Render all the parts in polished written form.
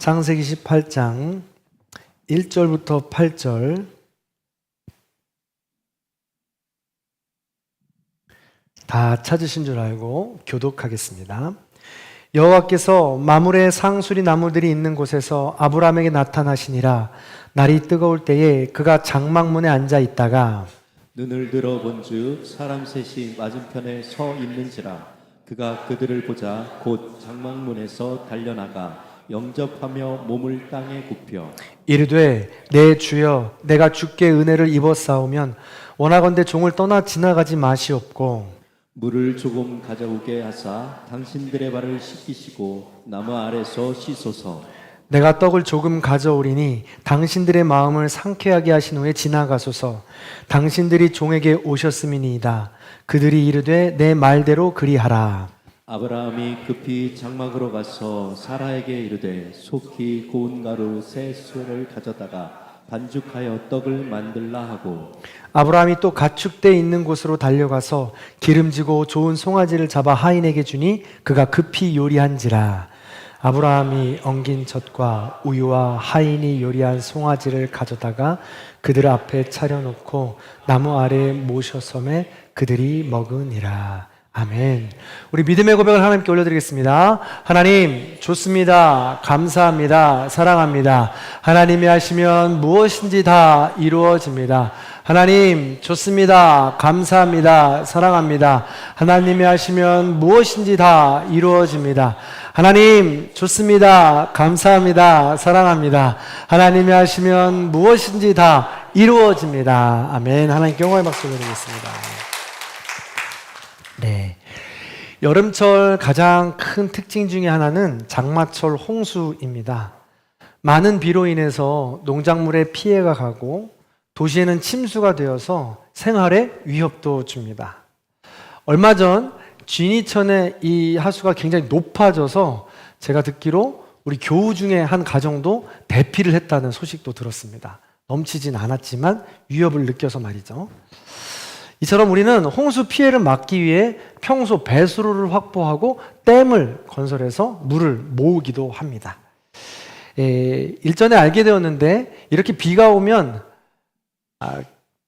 창세기 18장 1절부터 8절 다 찾으신 줄 알고 교독하겠습니다. 여호와께서 마물의 상수리 나무들이 있는 곳에서 아브라함에게 나타나시니라. 날이 뜨거울 때에 그가 장막문에 앉아 있다가 눈을 들어 본즉 사람 셋이 맞은편에 서 있는지라. 그가 그들을 보자 곧 장막문에서 달려나가 영접하며 몸을 땅에 굽혀 이르되 내 주여 내가 주께 은혜를 입었사오면 원하건대 종을 떠나 지나가지 마시옵고 물을 조금 가져오게 하사 당신들의 발을 씻기시고 나무 아래서 씻소서. 내가 떡을 조금 가져오리니 당신들의 마음을 상쾌하게 하신 후에 지나가소서. 당신들이 종에게 오셨음이니이다. 그들이 이르되 내 말대로 그리하라. 아브라함이 급히 장막으로 가서 사라에게 이르되 속히 고운 가루 세 수를 가져다가 반죽하여 떡을 만들라 하고 아브라함이 또 가축대 있는 곳으로 달려가서 기름지고 좋은 송아지를 잡아 하인에게 주니 그가 급히 요리한지라. 아브라함이 엉긴 젖과 우유와 하인이 요리한 송아지를 가져다가 그들 앞에 차려놓고 나무 아래에 모셔섬에 그들이 먹으니라. 아멘. 우리 믿음의 고백을 하나님께 올려드리겠습니다. 하나님 좋습니다. 감사합니다. 사랑합니다. 하나님이 하시면 무엇인지 다 이루어집니다. 하나님 좋습니다. 감사합니다. 사랑합니다. 하나님이 하시면 무엇인지 다 이루어집니다. 하나님 좋습니다. 감사합니다. 사랑합니다. 하나님이 하시면 무엇인지 다 이루어집니다. 아멘. 하나님께 영광의 박수 올려드리겠습니다. 네, 여름철 가장 큰 특징 중에 하나는 장마철 홍수입니다. 많은 비로 인해서 농작물에 피해가 가고 도시에는 침수가 되어서 생활에 위협도 줍니다. 얼마 전 진이천의 이 하수가 굉장히 높아져서 제가 듣기로 우리 교우 중에 한 가정도 대피를 했다는 소식도 들었습니다. 넘치진 않았지만 위협을 느껴서 말이죠. 이처럼 우리는 홍수 피해를 막기 위해 평소 배수로를 확보하고 댐을 건설해서 물을 모으기도 합니다. 일전에 알게 되었는데 이렇게 비가 오면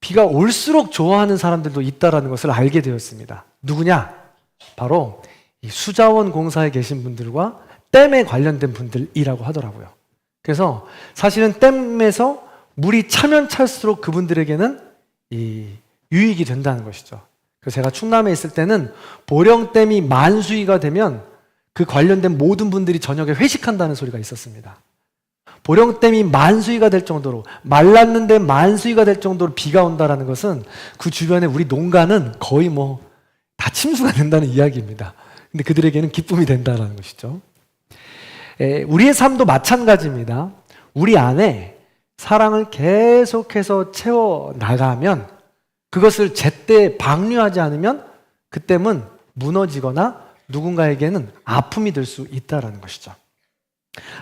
비가 올수록 좋아하는 사람들도 있다는 것을 알게 되었습니다. 누구냐? 바로 이 수자원 공사에 계신 분들과 댐에 관련된 분들이라고 하더라고요. 그래서 사실은 댐에서 물이 차면 찰수록 그분들에게는 유익이 된다는 것이죠. 그래서 제가 충남에 있을 때는 보령댐이 만수위가 되면 그 관련된 모든 분들이 저녁에 회식한다는 소리가 있었습니다. 보령댐이 만수위가 될 정도로, 말랐는데 만수위가 될 정도로 비가 온다는 것은 그 주변에 우리 농가는 거의 다 침수가 된다는 이야기입니다. 근데 그들에게는 기쁨이 된다는 것이죠. 우리의 삶도 마찬가지입니다. 우리 안에 사랑을 계속해서 채워나가면 그것을 제때 방류하지 않으면 그 댐은 무너지거나 누군가에게는 아픔이 될 수 있다는 것이죠.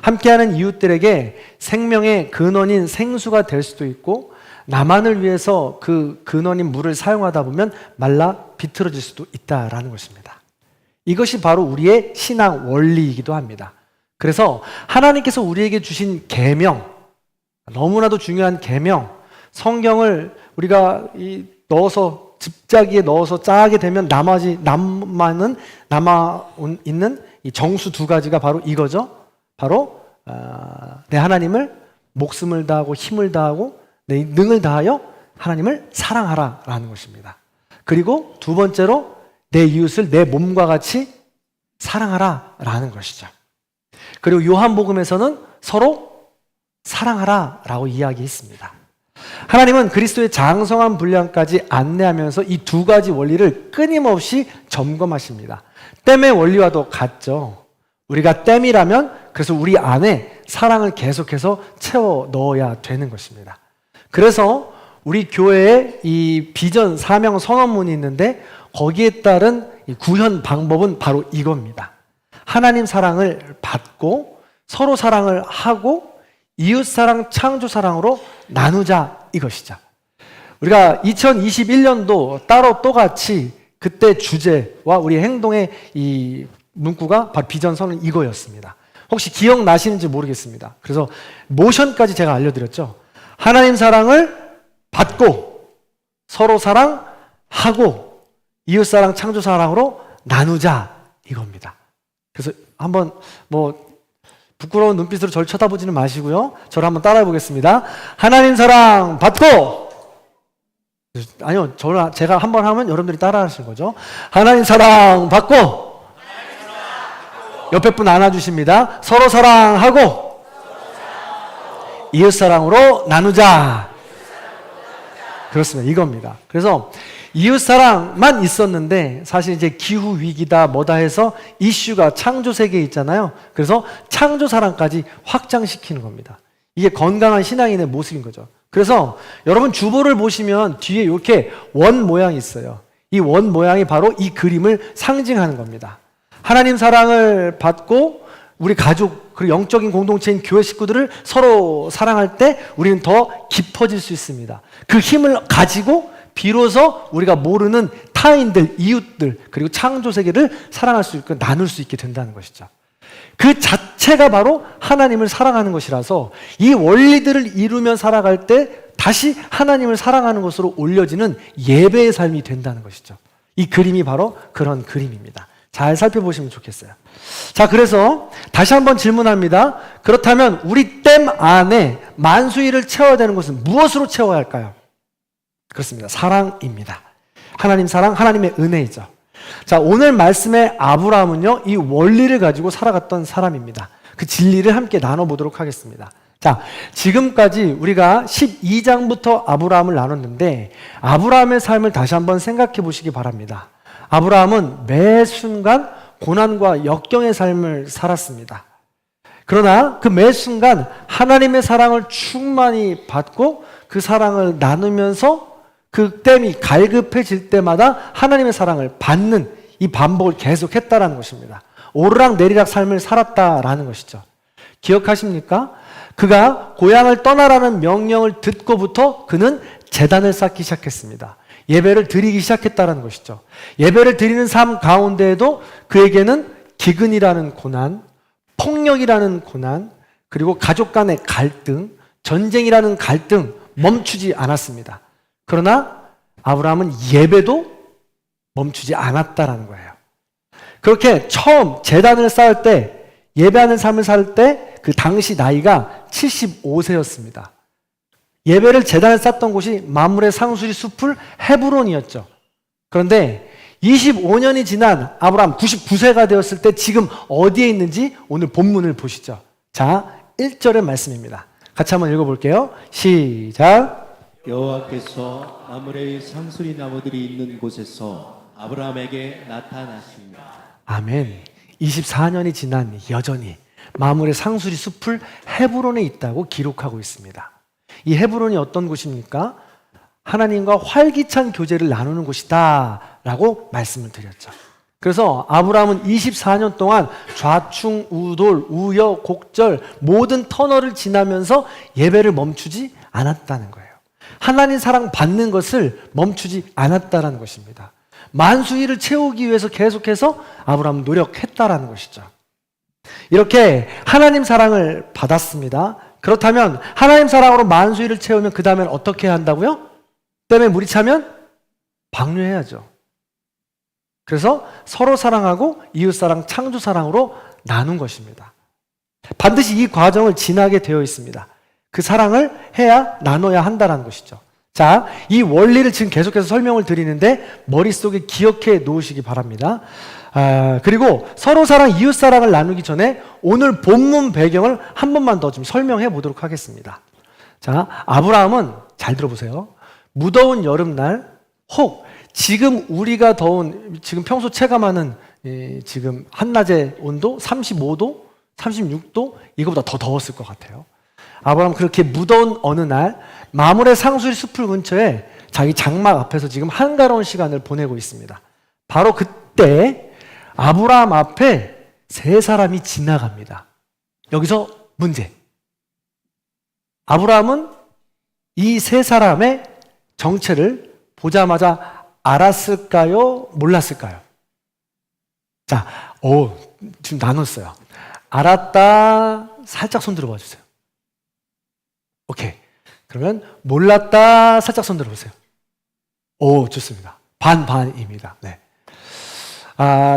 함께하는 이웃들에게 생명의 근원인 생수가 될 수도 있고 나만을 위해서 그 근원인 물을 사용하다 보면 말라 비틀어질 수도 있다는 것입니다. 이것이 바로 우리의 신앙 원리이기도 합니다. 그래서 하나님께서 우리에게 주신 계명, 너무나도 중요한 계명, 성경을 우리가 넣어서 집자기에 넣어서 짜게 되면 남아 있는 이 정수 두 가지가 바로 이거죠. 바로 내 하나님을 목숨을 다하고 힘을 다하고 내 능을 다하여 하나님을 사랑하라라는 것입니다. 그리고 두 번째로 내 이웃을 내 몸과 같이 사랑하라라는 것이죠. 그리고 요한복음에서는 서로 사랑하라라고 이야기했습니다. 하나님은 그리스도의 장성한 분량까지 안내하면서 이 두 가지 원리를 끊임없이 점검하십니다. 댐의 원리와도 같죠. 우리가 댐이라면 그래서 우리 안에 사랑을 계속해서 채워 넣어야 되는 것입니다. 그래서 우리 교회에 이 비전 사명 선언문이 있는데 거기에 따른 이 구현 방법은 바로 이겁니다. 하나님 사랑을 받고 서로 사랑을 하고 이웃 사랑, 창조 사랑으로 나누자 이것이죠. 우리가 2021년도 따로 똑같이 그때 주제와 우리 행동의 이 문구가 바로 비전 선언 이거였습니다. 혹시 기억나시는지 모르겠습니다. 그래서 모션까지 제가 알려드렸죠. 하나님 사랑을 받고 서로 사랑하고 이웃사랑 창조사랑으로 나누자 이겁니다. 그래서 한번 부끄러운 눈빛으로 저를 쳐다보지는 마시고요. 저를 한번 따라해 보겠습니다. 하나님 사랑 받고, 아니요, 제가 한번 하면 여러분들이 따라 하시는 거죠. 하나님 사랑 받고, 옆에 분 안아주십니다. 서로 사랑하고, 이웃 사랑으로 나누자. 그렇습니다. 이겁니다. 그래서 이웃 사랑만 있었는데 사실 이제 기후 위기다 뭐다 해서 이슈가 창조 세계에 있잖아요. 그래서 창조 사랑까지 확장시키는 겁니다. 이게 건강한 신앙인의 모습인 거죠. 그래서 여러분 주보를 보시면 뒤에 이렇게 원 모양이 있어요. 이 원 모양이 바로 이 그림을 상징하는 겁니다. 하나님 사랑을 받고 우리 가족 그리고 영적인 공동체인 교회 식구들을 서로 사랑할 때 우리는 더 깊어질 수 있습니다. 그 힘을 가지고 비로소 우리가 모르는 타인들, 이웃들, 그리고 창조 세계를 사랑할 수 있고 나눌 수 있게 된다는 것이죠. 그 자체가 바로 하나님을 사랑하는 것이라서 이 원리들을 이루며 살아갈 때 다시 하나님을 사랑하는 것으로 올려지는 예배의 삶이 된다는 것이죠. 이 그림이 바로 그런 그림입니다. 잘 살펴보시면 좋겠어요. 자, 그래서 다시 한번 질문합니다. 그렇다면 우리 댐 안에 만수일을 채워야 되는 것은 무엇으로 채워야 할까요? 그렇습니다. 사랑입니다. 하나님 사랑, 하나님의 은혜이죠. 자, 오늘 말씀의 아브라함은요, 이 원리를 가지고 살아갔던 사람입니다. 그 진리를 함께 나눠보도록 하겠습니다. 자, 지금까지 우리가 12장부터 아브라함을 나눴는데, 아브라함의 삶을 다시 한번 생각해 보시기 바랍니다. 아브라함은 매 순간 고난과 역경의 삶을 살았습니다. 그러나 그 매 순간 하나님의 사랑을 충만히 받고 그 사랑을 나누면서 그 댐이 갈급해질 때마다 하나님의 사랑을 받는 이 반복을 계속했다라는 것입니다. 오르락 내리락 삶을 살았다라는 것이죠. 기억하십니까? 그가 고향을 떠나라는 명령을 듣고부터 그는 제단을 쌓기 시작했습니다. 예배를 드리기 시작했다는 것이죠. 예배를 드리는 삶 가운데에도 그에게는 기근이라는 고난, 폭력이라는 고난, 그리고 가족 간의 갈등, 전쟁이라는 갈등 멈추지 않았습니다. 그러나 아브라함은 예배도 멈추지 않았다라는 거예요. 그렇게 처음 제단을 쌓을 때, 예배하는 삶을 살 때 그 당시 나이가 75세였습니다. 예배를 제단을 쌓던 곳이 마므레 상수리 숲을 헤브론이었죠. 그런데 25년이 지난 아브라함 99세가 되었을 때 지금 어디에 있는지 오늘 본문을 보시죠. 자, 1절의 말씀입니다. 같이 한번 읽어볼게요. 시작. 여호와께서 마므레의 상수리 나무들이 있는 곳에서 아브라함에게 나타나십니다. 아멘. 24년이 지난 여전히 마므레 상수리 숲을 헤브론에 있다고 기록하고 있습니다. 이 헤브론이 어떤 곳입니까? 하나님과 활기찬 교제를 나누는 곳이다 라고 말씀을 드렸죠. 그래서 아브라함은 24년 동안 좌충, 우돌, 우여곡절 모든 터널을 지나면서 예배를 멈추지 않았다는 거예요. 하나님 사랑 받는 것을 멈추지 않았다는 것입니다. 만수일을 채우기 위해서 계속해서 아브라함은 노력했다라는 것이죠. 이렇게 하나님 사랑을 받았습니다. 그렇다면 하나님 사랑으로 만수일을 채우면 그 다음엔 어떻게 해야 한다고요? 댐에 물이 차면 방류해야죠. 그래서 서로 사랑하고 이웃사랑, 창조사랑으로 나눈 것입니다. 반드시 이 과정을 지나게 되어 있습니다. 그 사랑을 해야 나눠야 한다는 것이죠. 자, 이 원리를 지금 계속해서 설명을 드리는데 머릿속에 기억해 놓으시기 바랍니다. 그리고 서로 사랑, 이웃 사랑을 나누기 전에 오늘 본문 배경을 한 번만 더 좀 설명해 보도록 하겠습니다. 자, 아브라함은 잘 들어보세요. 무더운 여름날, 혹 지금 우리가 더운, 지금 평소 체감하는 지금 한낮의 온도 35도, 36도 이거보다 더 더웠을 것 같아요. 아브라함은 그렇게 무더운 어느 날 마므레 상수리 숲을 근처에 자기 장막 앞에서 지금 한가로운 시간을 보내고 있습니다. 바로 그때 아브라함 앞에 세 사람이 지나갑니다. 여기서 문제. 아브라함은 이 세 사람의 정체를 보자마자 알았을까요? 몰랐을까요? 자, 지금 나눴어요. 알았다 살짝 손 들어봐 주세요. 오케이. 그러면 몰랐다 살짝 손 들어보세요. 오, 좋습니다. 반반입니다. 네.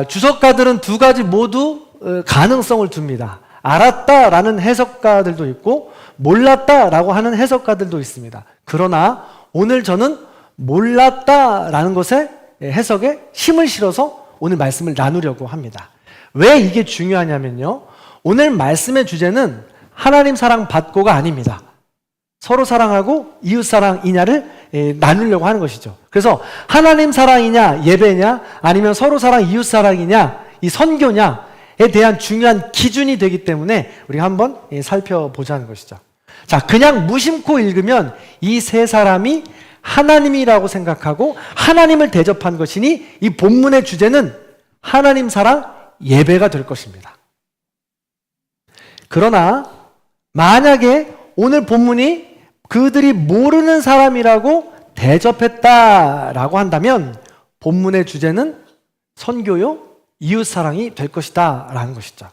주석가들은 두 가지 모두 가능성을 둡니다. 알았다라는 해석가들도 있고 몰랐다라고 하는 해석가들도 있습니다. 그러나 오늘 저는 몰랐다라는 것에 해석에 힘을 실어서 오늘 말씀을 나누려고 합니다. 왜 이게 중요하냐면요. 오늘 말씀의 주제는 하나님 사랑 받고가 아닙니다. 서로 사랑하고 이웃 사랑이냐를 나누려고 하는 것이죠. 그래서 하나님 사랑이냐 예배냐 아니면 서로 사랑 이웃 사랑이냐 이 선교냐에 대한 중요한 기준이 되기 때문에 우리가 한번 살펴보자는 것이죠. 자, 그냥 무심코 읽으면 이 세 사람이 하나님이라고 생각하고 하나님을 대접한 것이니 이 본문의 주제는 하나님 사랑 예배가 될 것입니다. 그러나 만약에 오늘 본문이 그들이 모르는 사람이라고 대접했다라고 한다면 본문의 주제는 선교요 이웃사랑이 될 것이다 라는 것이죠.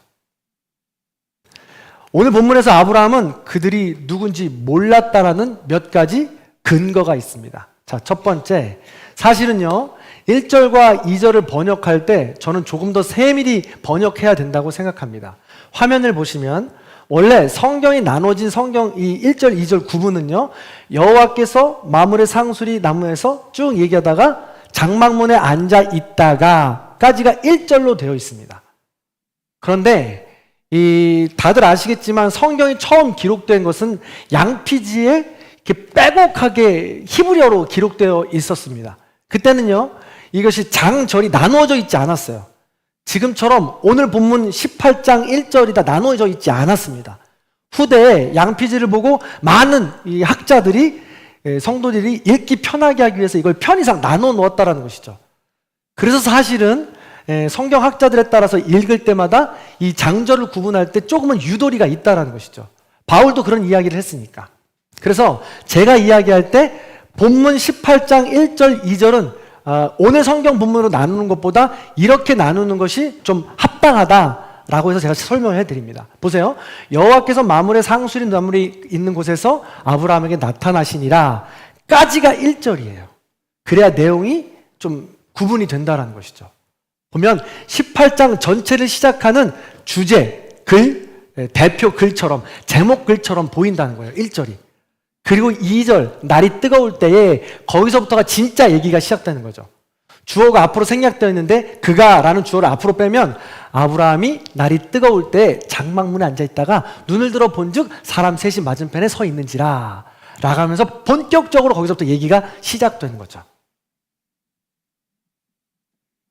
오늘 본문에서 아브라함은 그들이 누군지 몰랐다라는 몇 가지 근거가 있습니다. 자, 첫 번째, 사실은요 1절과 2절을 번역할 때 저는 조금 더 세밀히 번역해야 된다고 생각합니다. 화면을 보시면 원래 성경이 나눠진 성경 이 1절, 2절 구분은요 여호와께서 마물의 상수리 나무에서 쭉 얘기하다가 장막문에 앉아 있다가 까지가 1절로 되어 있습니다. 그런데 다들 아시겠지만 성경이 처음 기록된 것은 양피지에 이렇게 빼곡하게 히브리어로 기록되어 있었습니다. 그때는요 이것이 장절이 나누어져 있지 않았어요. 지금처럼 오늘 본문 18장 1절이 다 나누어져 있지 않았습니다. 후대에 양피지를 보고 많은 이 학자들이 성도들이 읽기 편하게 하기 위해서 이걸 편의상 나눠 놓았다는 것이죠. 그래서 사실은 성경 학자들에 따라서 읽을 때마다 이 장절을 구분할 때 조금은 유도리가 있다는 것이죠. 바울도 그런 이야기를 했으니까. 그래서 제가 이야기할 때 본문 18장 1절 2절은 오늘 성경 본문으로 나누는 것보다 이렇게 나누는 것이 좀 합당하다라고 해서 제가 설명을 해드립니다. 보세요. 여호와께서 마물의 상수리 나물이 있는 곳에서 아브라함에게 나타나시니라 까지가 1절이에요. 그래야 내용이 좀 구분이 된다는 것이죠. 보면 18장 전체를 시작하는 주제, 글, 대표 글처럼 제목 글처럼 보인다는 거예요. 1절이. 그리고 2절 날이 뜨거울 때에 거기서부터가 진짜 얘기가 시작되는 거죠. 주어가 앞으로 생략되어 있는데 그가 라는 주어를 앞으로 빼면 아브라함이 날이 뜨거울 때 장막문에 앉아있다가 눈을 들어 본즉 사람 셋이 맞은편에 서 있는지라 라고 하면서 본격적으로 거기서부터 얘기가 시작되는 거죠.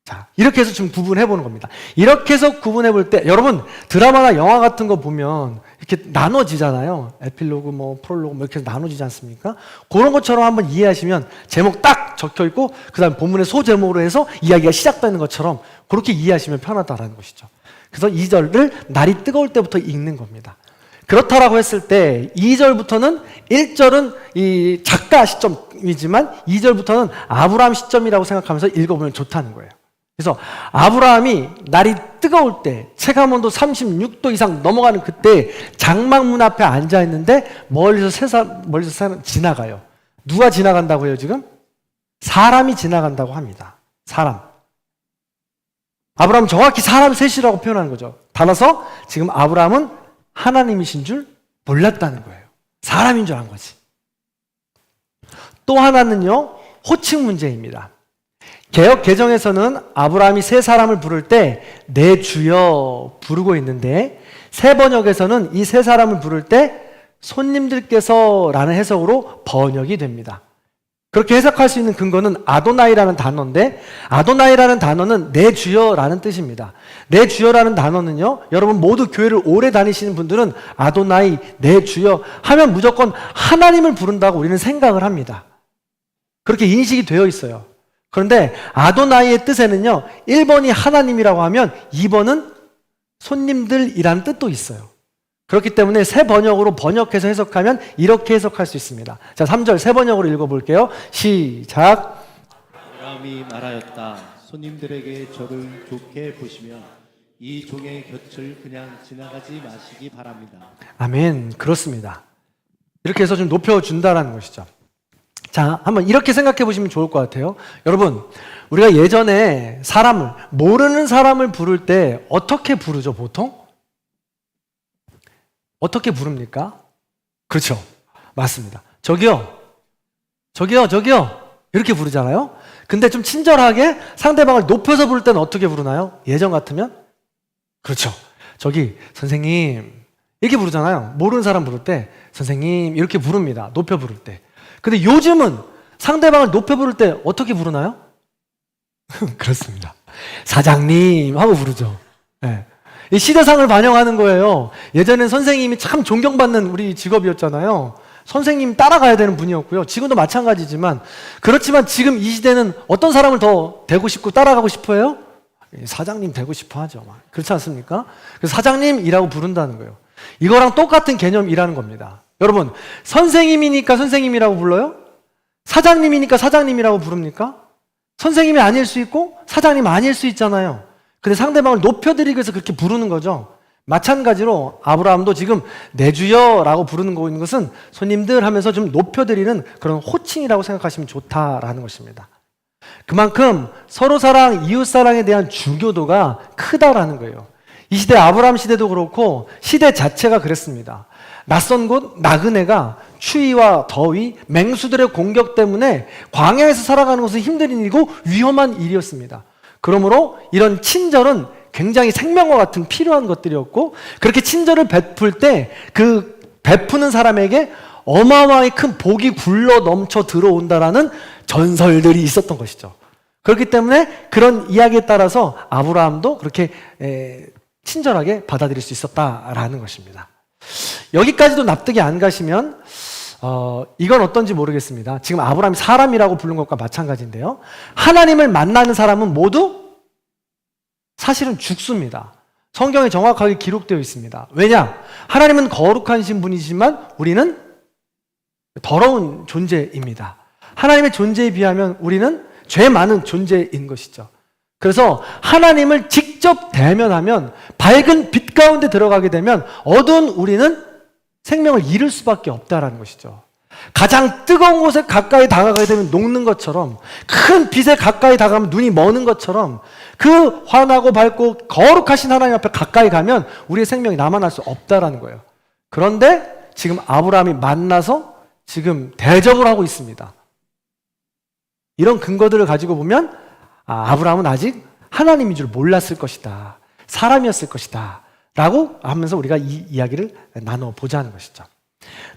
자, 이렇게 해서 지금 구분해 보는 겁니다. 이렇게 해서 구분해 볼 때 여러분 드라마나 영화 같은 거 보면 이렇게 나눠지잖아요. 에필로그 뭐 프롤로그 뭐 이렇게 해서 나눠지지 않습니까? 그런 것처럼 한번 이해하시면 제목 딱 적혀 있고 그다음 본문의 소제목으로 해서 이야기가 시작되는 것처럼 그렇게 이해하시면 편하다라는 것이죠. 그래서 2절을 날이 뜨거울 때부터 읽는 겁니다. 그렇다라고 했을 때 2절부터는 1절은 이 작가 시점이지만 2절부터는 아브라함 시점이라고 생각하면서 읽어보면 좋다는 거예요. 그래서 아브라함이 날이 뜨거울 때 체감온도 36도 이상 넘어가는 그때 장막문 앞에 앉아 있는데 멀리서 사람 지나가요. 누가 지나간다고요 지금? 사람이 지나간다고 합니다. 사람. 아브라함은 정확히 사람 셋이라고 표현하는 거죠. 따라서 지금 아브라함은 하나님이신 줄 몰랐다는 거예요. 사람인 줄 안 거지. 또 하나는요 호칭 문제입니다. 개역 개정에서는 아브라함이 세 사람을 부를 때 내 주여 부르고 있는데 새 번역에서는 이 세 사람을 부를 때 손님들께서 라는 해석으로 번역이 됩니다. 그렇게 해석할 수 있는 근거는 아도나이라는 단어인데 아도나이라는 단어는 내 주여라는 뜻입니다. 내 주여라는 단어는요 여러분 모두 교회를 오래 다니시는 분들은 아도나이 내 주여 하면 무조건 하나님을 부른다고 우리는 생각을 합니다. 그렇게 인식이 되어 있어요. 그런데 아도나이의 뜻에는요 1번이 하나님이라고 하면 2번은 손님들이라는 뜻도 있어요. 그렇기 때문에 새 번역으로 번역해서 해석하면 이렇게 해석할 수 있습니다. 자, 3절 새 번역으로 읽어볼게요. 시작. 아브라함이 말하였다. 손님들에게 저를 좋게 보시면 이 종의 곁을 그냥 지나가지 마시기 바랍니다. 아멘. 그렇습니다. 이렇게 해서 좀 높여준다라는 것이죠. 자, 한번 이렇게 생각해 보시면 좋을 것 같아요. 여러분, 우리가 예전에 모르는 사람을 부를 때 어떻게 부르죠, 보통? 어떻게 부릅니까? 그렇죠. 맞습니다. 저기요. 이렇게 부르잖아요. 근데 좀 친절하게 상대방을 높여서 부를 때는 어떻게 부르나요? 예전 같으면? 그렇죠. 저기, 선생님. 이렇게 부르잖아요. 모르는 사람 부를 때, 선생님. 이렇게 부릅니다. 높여 부를 때. 근데 요즘은 상대방을 높여 부를 때 어떻게 부르나요? 그렇습니다. 사장님 하고 부르죠. 네. 이 시대상을 반영하는 거예요. 예전엔 선생님이 참 존경받는 우리 직업이었잖아요. 선생님 따라가야 되는 분이었고요. 지금도 마찬가지지만, 그렇지만 지금 이 시대는 어떤 사람을 더 되고 싶고 따라가고 싶어 해요? 사장님 되고 싶어 하죠. 그렇지 않습니까? 그래서 사장님이라고 부른다는 거예요. 이거랑 똑같은 개념이라는 겁니다. 여러분, 선생님이니까 선생님이라고 불러요? 사장님이니까 사장님이라고 부릅니까? 선생님이 아닐 수 있고 사장님 아닐 수 있잖아요. 근데 상대방을 높여드리기 위해서 그렇게 부르는 거죠. 마찬가지로 아브라함도 지금 내 주여라고 부르는 거 있는 것은 손님들 하면서 좀 높여드리는 그런 호칭이라고 생각하시면 좋다라는 것입니다. 그만큼 서로 사랑, 이웃 사랑에 대한 중요도가 크다라는 거예요. 이 시대 아브라함 시대도 그렇고 시대 자체가 그랬습니다. 낯선 곳, 나그네가 추위와 더위, 맹수들의 공격 때문에 광야에서 살아가는 것은 힘든 일이고 위험한 일이었습니다. 그러므로 이런 친절은 굉장히 생명과 같은 필요한 것들이었고, 그렇게 친절을 베풀 때 그 베푸는 사람에게 어마어마하게 큰 복이 굴러 넘쳐 들어온다라는 전설들이 있었던 것이죠. 그렇기 때문에 그런 이야기에 따라서 아브라함도 그렇게 친절하게 받아들일 수 있었다라는 것입니다. 여기까지도 납득이 안 가시면 이건 어떤지 모르겠습니다. 지금 아브라함이 사람이라고 부른 것과 마찬가지인데요. 하나님을 만나는 사람은 모두 사실은 죽습니다. 성경에 정확하게 기록되어 있습니다. 왜냐? 하나님은 거룩하신 분이지만 우리는 더러운 존재입니다. 하나님의 존재에 비하면 우리는 죄 많은 존재인 것이죠. 그래서 하나님을 직접 대면하면 밝은 빛 가운데 들어가게 되면 어두운 우리는 생명을 잃을 수밖에 없다라는 것이죠. 가장 뜨거운 곳에 가까이 다가가게 되면 녹는 것처럼, 큰 빛에 가까이 다가가면 눈이 머는 것처럼, 그 환하고 밝고 거룩하신 하나님 앞에 가까이 가면 우리의 생명이 남아날 수 없다라는 거예요. 그런데 지금 아브라함이 만나서 지금 대적을 하고 있습니다. 이런 근거들을 가지고 보면 아브라함은 아직 하나님인 줄 몰랐을 것이다, 사람이었을 것이다 라고 하면서 우리가 이 이야기를 나눠보자는 것이죠.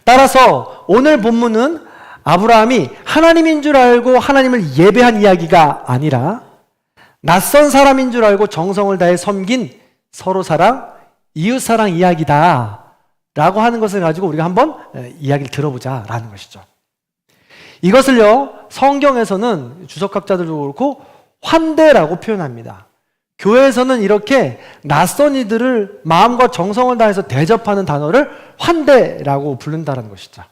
따라서 오늘 본문은 아브라함이 하나님인 줄 알고 하나님을 예배한 이야기가 아니라 낯선 사람인 줄 알고 정성을 다해 섬긴 서로 사랑, 이웃 사랑 이야기다 라고 하는 것을 가지고 우리가 한번 이야기를 들어보자라는 것이죠. 이것을요, 성경에서는 주석학자들도 그렇고 환대라고 표현합니다. 교회에서는 이렇게 낯선 이들을 마음과 정성을 다해서 대접하는 단어를 환대라고 부른다는 것이죠.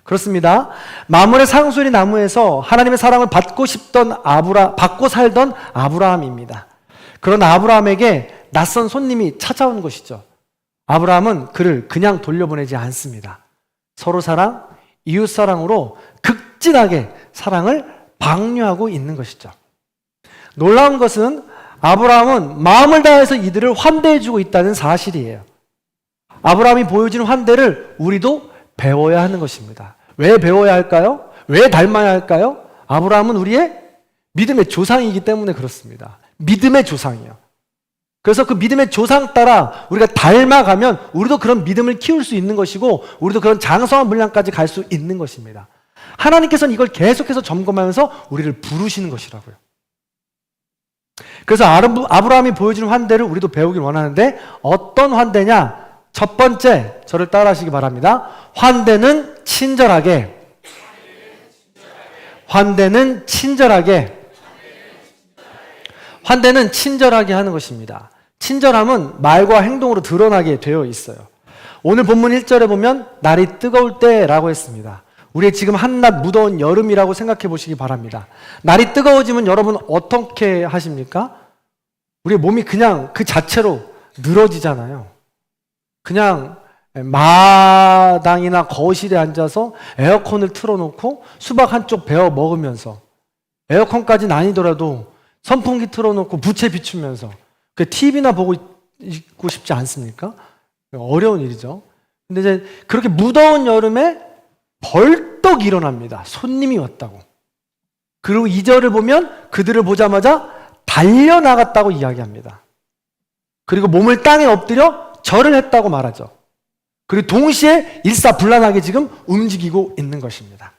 그렇습니다. 마물의 상수리 나무에서 하나님의 사랑을 받고 살던 아브라함입니다. 그런 아브라함에게 낯선 손님이 찾아온 것이죠. 아브라함은 그를 그냥 돌려보내지 않습니다. 서로 사랑, 이웃 사랑으로 극진하게 사랑을 방류하고 있는 것이죠. 놀라운 것은 아브라함은 마음을 다해서 이들을 환대해주고 있다는 사실이에요. 아브라함이 보여주는 환대를 우리도 배워야 하는 것입니다. 왜 배워야 할까요? 왜 닮아야 할까요? 아브라함은 우리의 믿음의 조상이기 때문에 그렇습니다. 믿음의 조상이요. 그래서 그 믿음의 조상 따라 우리가 닮아가면 우리도 그런 믿음을 키울 수 있는 것이고 우리도 그런 장성한 분량까지 갈 수 있는 것입니다. 하나님께서는 이걸 계속해서 점검하면서 우리를 부르시는 것이라고요. 그래서 아브라함이 보여주는 환대를 우리도 배우길 원하는데 어떤 환대냐? 첫 번째, 저를 따라하시기 바랍니다. 환대는 친절하게. 환대는 친절하게. 환대는 친절하게 하는 것입니다. 친절함은 말과 행동으로 드러나게 되어 있어요. 오늘 본문 1절에 보면 날이 뜨거울 때라고 했습니다. 우리 지금 한낮 무더운 여름이라고 생각해 보시기 바랍니다. 날이 뜨거워지면 여러분 어떻게 하십니까? 우리 몸이 그냥 그 자체로 늘어지잖아요. 그냥 마당이나 거실에 앉아서 에어컨을 틀어놓고 수박 한쪽 베어 먹으면서, 에어컨까지는 아니더라도 선풍기 틀어놓고 부채 비추면서 그 TV나 보고 있고 싶지 않습니까? 어려운 일이죠. 근데 이제 그렇게 무더운 여름에 벌떡 일어납니다. 손님이 왔다고. 그리고 2절을 보면 그들을 보자마자 달려나갔다고 이야기합니다. 그리고 몸을 땅에 엎드려 절을 했다고 말하죠. 그리고 동시에 일사불란하게 지금 움직이고 있는 것입니다.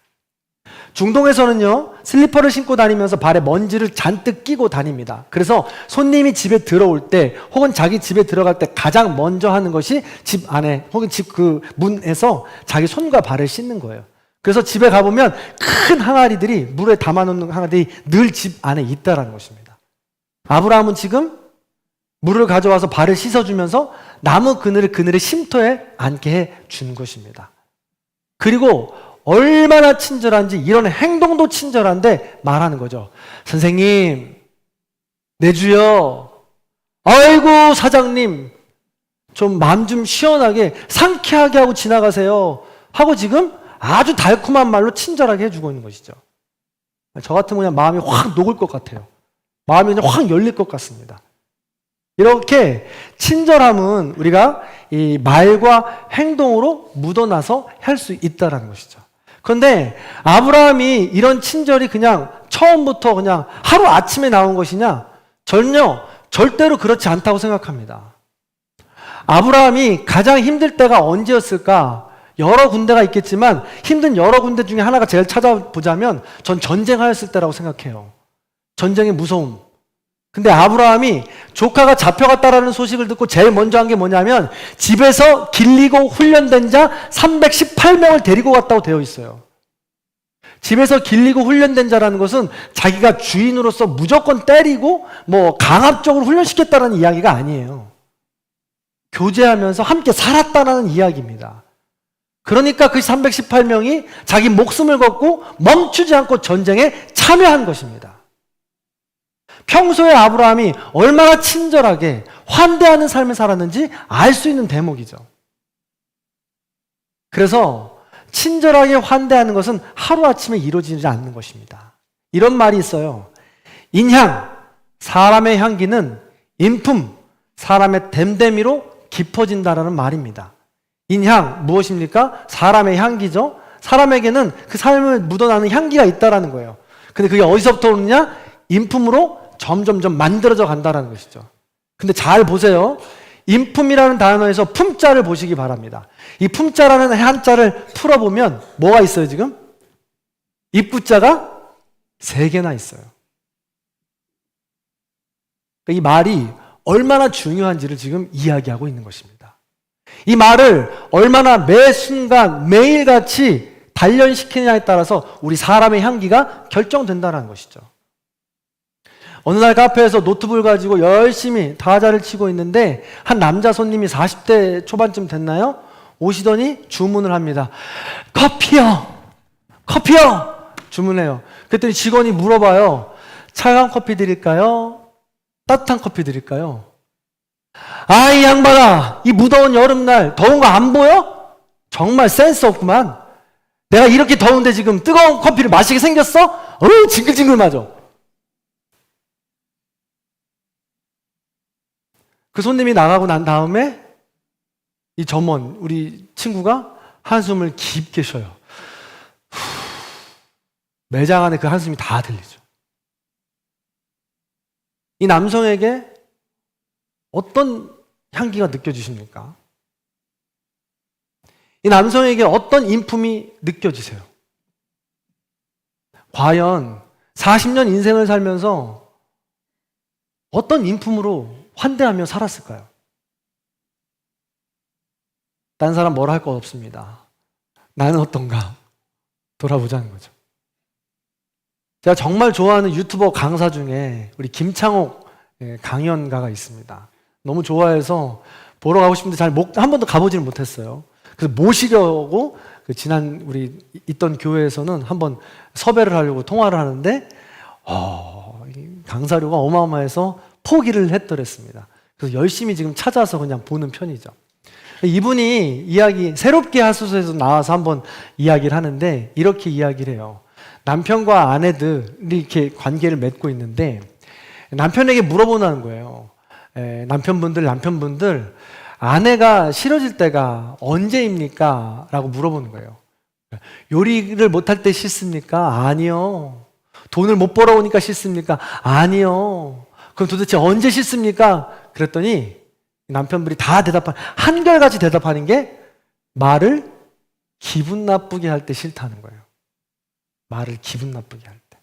중동에서는요, 슬리퍼를 신고 다니면서 발에 먼지를 잔뜩 끼고 다닙니다. 그래서 손님이 집에 들어올 때 혹은 자기 집에 들어갈 때 가장 먼저 하는 것이 집 안에 혹은 집 그 문에서 자기 손과 발을 씻는 거예요. 그래서 집에 가보면 큰 항아리들이, 물에 담아놓는 항아리들이 늘 집 안에 있다라는 것입니다. 아브라함은 지금 물을 가져와서 발을 씻어주면서 나무 그늘을 그늘의 쉼터에 앉게 해준 것입니다. 그리고 얼마나 친절한지, 이런 행동도 친절한데 말하는 거죠. 선생님, 내 주여, 아이고 사장님, 좀 마음 좀 시원하게 상쾌하게 하고 지나가세요 하고 지금 아주 달콤한 말로 친절하게 해주고 있는 것이죠. 저 같으면 그냥 마음이 확 녹을 것 같아요. 마음이 그냥 확 열릴 것 같습니다. 이렇게 친절함은 우리가 이 말과 행동으로 묻어나서 할 수 있다는 것이죠. 그런데 아브라함이 이런 친절이 그냥 처음부터 그냥 하루아침에 나온 것이냐? 절대로 그렇지 않다고 생각합니다. 아브라함이 가장 힘들 때가 언제였을까? 여러 군데가 있겠지만 힘든 여러 군데 중에 하나가 제일 찾아보자면 전 전쟁하였을 때라고 생각해요. 전쟁의 무서움. 근데 아브라함이 조카가 잡혀갔다라는 소식을 듣고 제일 먼저 한 게 뭐냐면 집에서 길리고 훈련된 자 318명을 데리고 갔다고 되어 있어요. 집에서 길리고 훈련된 자라는 것은 자기가 주인으로서 무조건 때리고 뭐 강압적으로 훈련시켰다는 이야기가 아니에요. 교제하면서 함께 살았다는 이야기입니다. 그러니까 그 318명이 자기 목숨을 걸고 멈추지 않고 전쟁에 참여한 것입니다. 평소에 아브라함이 얼마나 친절하게 환대하는 삶을 살았는지 알 수 있는 대목이죠. 그래서 친절하게 환대하는 것은 하루아침에 이루어지지 않는 것입니다. 이런 말이 있어요. 인향, 사람의 향기는 인품, 사람의 됨됨이로 깊어진다라는 말입니다. 인향, 무엇입니까? 사람의 향기죠. 사람에게는 그 삶을 묻어나는 향기가 있다라는 거예요. 근데 그게 어디서부터 오느냐? 인품으로 점점점 만들어져 간다는 것이죠. 근데 잘 보세요. 인품이라는 단어에서 품자를 보시기 바랍니다. 이 품자라는 한자를 풀어보면 뭐가 있어요 지금? 입구자가 3개나 있어요. 이 말이 얼마나 중요한지를 지금 이야기하고 있는 것입니다. 이 말을 얼마나 매 순간 매일같이 단련시키느냐에 따라서 우리 사람의 향기가 결정된다는 것이죠. 어느 날 카페에서 노트북을 가지고 열심히 타자를 치고 있는데 한 남자 손님이 40대 초반쯤 됐나요? 오시더니 주문을 합니다. 커피요! 커피요! 주문해요. 그랬더니 직원이 물어봐요. 차가운 커피 드릴까요? 따뜻한 커피 드릴까요? 아, 이 양반아! 이 무더운 여름날 더운 거 안 보여? 정말 센스 없구만. 내가 이렇게 더운데 지금 뜨거운 커피를 마시게 생겼어? 징글징글 맞아. 그 손님이 나가고 난 다음에 이 점원, 우리 친구가 한숨을 깊게 쉬어요. 매장 안에 그 한숨이 다 들리죠. 이 남성에게 어떤 향기가 느껴지십니까? 이 남성에게 어떤 인품이 느껴지세요? 과연 40년 인생을 살면서 어떤 인품으로 환대하며 살았을까요? 딴 사람 뭐라 할 거 없습니다. 나는 어떤가? 돌아보자는 거죠. 제가 정말 좋아하는 유튜버 강사 중에 우리 김창옥 강연가가 있습니다. 너무 좋아해서 보러 가고 싶은데 한 번도 가보지는 못했어요. 그래서 모시려고 지난 우리 있던 교회에서는 한번 섭외를 하려고 통화를 하는데 강사료가 어마어마해서 포기를 했더랬습니다. 그래서 열심히 지금 찾아서 그냥 보는 편이죠. 이분이 이야기, 새롭게 하소서에서 나와서 한번 이야기를 하는데 이렇게 이야기를 해요. 남편과 아내들이 이렇게 관계를 맺고 있는데 남편에게 물어보는 거예요. 남편분들 아내가 싫어질 때가 언제입니까? 라고 물어보는 거예요. 요리를 못할 때 싫습니까? 아니요. 돈을 못 벌어오니까 싫습니까? 아니요. 그럼 도대체 언제 싫습니까? 그랬더니 남편분이 다 한결같이 대답하는 게 말을 기분 나쁘게 할 때 싫다는 거예요. 말을 기분 나쁘게 할 때.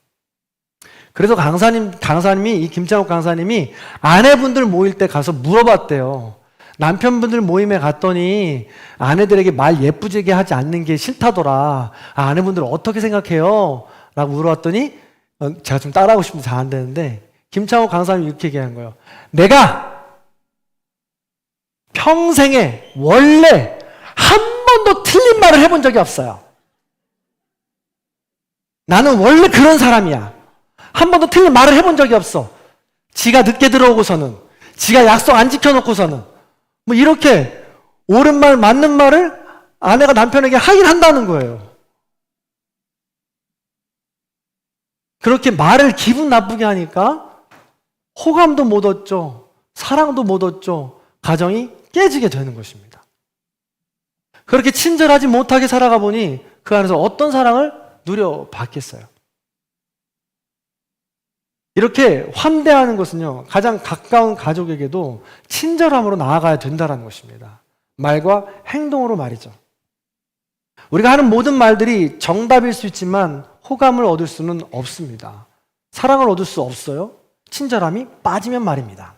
그래서 강사님이, 이 김창욱 강사님이 아내분들 모일 때 가서 물어봤대요. 남편분들 모임에 갔더니 아내들에게 말 예쁘게 하지 않는 게 싫다더라. 아내분들 어떻게 생각해요? 라고 물어봤더니 제가 좀 따라하고 싶은데 잘 안 되는데 김창욱 강사님이 이렇게 얘기한 거예요. 내가 평생에 원래 한 번도 틀린 말을 해본 적이 없어요. 나는 원래 그런 사람이야. 한 번도 틀린 말을 해본 적이 없어. 지가 늦게 들어오고서는, 지가 약속 안 지켜놓고서는, 뭐 이렇게 옳은 말, 맞는 말을 아내가 남편에게 하긴 한다는 거예요. 그렇게 말을 기분 나쁘게 하니까 호감도 못 얻죠. 사랑도 못 얻죠. 가정이 깨지게 되는 것입니다. 그렇게 친절하지 못하게 살아가 보니 그 안에서 어떤 사랑을 누려봤겠어요. 이렇게 환대하는 것은요, 가장 가까운 가족에게도 친절함으로 나아가야 된다는 것입니다. 말과 행동으로 말이죠. 우리가 하는 모든 말들이 정답일 수 있지만 호감을 얻을 수는 없습니다. 사랑을 얻을 수 없어요. 친절함이 빠지면 말입니다.